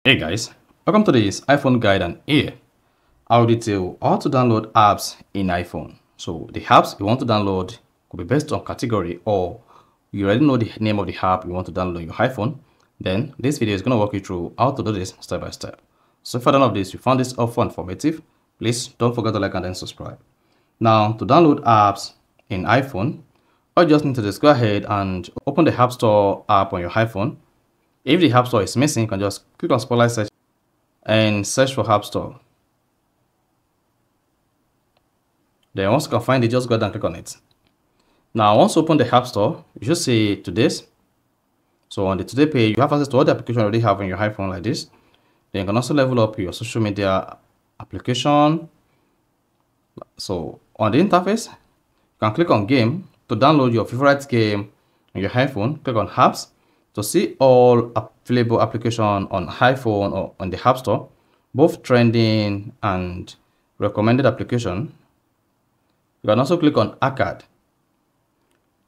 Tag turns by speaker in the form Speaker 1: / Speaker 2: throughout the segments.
Speaker 1: Hey guys, welcome to this iPhone guide, and here I'll detail how to download apps in iPhone. So the apps you want to download could be based on category, or you already know the name of the app you want to download on your iPhone. Then this video is going to walk you through how to do this step by step. So if you don't know this, you found this helpful and informative, please don't forget to like and then subscribe. Now to download apps in iPhone, all you just need to do is go ahead and open the App Store app on your iPhone. If the App Store is missing, you can just click on Spotlight Search and search for App Store. Then once you can find it, just go ahead and click on it. Now once you open the App Store, you should see Today's. So on the Today page, you have access to all the applications you already have on your iPhone like this. Then you can also level up your social media application. So on the interface, you can click on Game to download your favorite game on your iPhone. Click on Apps to see all available applications on iPhone or on the App Store, both trending and recommended application. You can also click on Arcade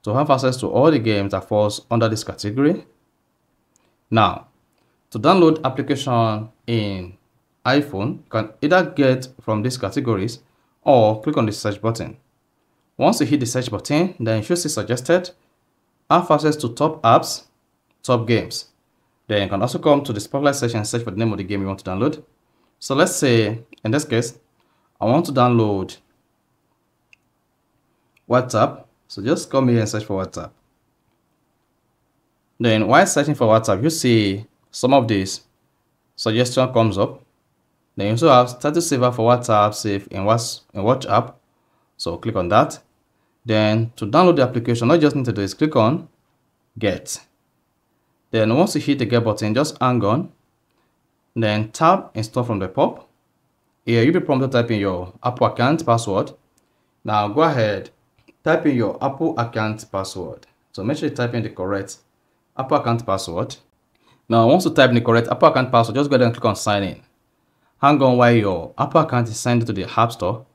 Speaker 1: to have access to all the games that falls under this category. Now, to download application in iPhone, you can either get from these categories or click on the search button. Once you hit the search button, then you should see suggested, have access to top apps, top games. Then you can also come to the Spotlight section and search for the name of the game you want to download. So let's say, in this case, I want to download WhatsApp. So just come here and search for WhatsApp. Then while searching for WhatsApp, you see some of these suggestion comes up. Then you also have status saver for WhatsApp, save in Watch app. So click on that. Then to download the application, all you just need to do is click on Get. Then once you hit the Get button, just hang on. Then tap Install from the pop. Here you'll be prompted to type in your Apple account password. Now go ahead, type in your Apple account password. So make sure you type in the correct Apple account password. Now once you type in the correct Apple account password, just go ahead and click on Sign In. Hang on while your Apple account is signed into the App Store.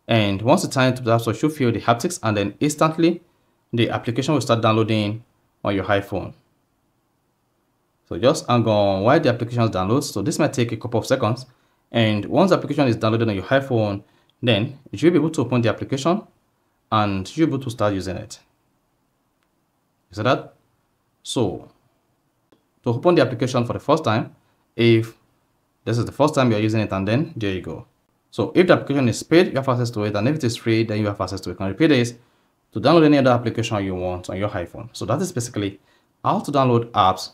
Speaker 1: And once you sign into the App Store, you should feel the haptics, and then instantly the application will start downloading on your iPhone. So just hang on while the application downloads. So this might take a couple of seconds. And once the application is downloaded on your iPhone, then you should be able to open the application and you'll be able to start using it. You see that? So to open the application for the first time, if this is the first time you're using it, and then there you go. So if the application is paid, you have access to it, and if it is free, then you have access to it. You can repeat this to download any other application you want on your iPhone. So that is basically how to download apps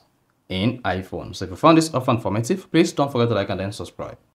Speaker 1: in iPhone. So if you found this often informative, please don't forget to like and then subscribe.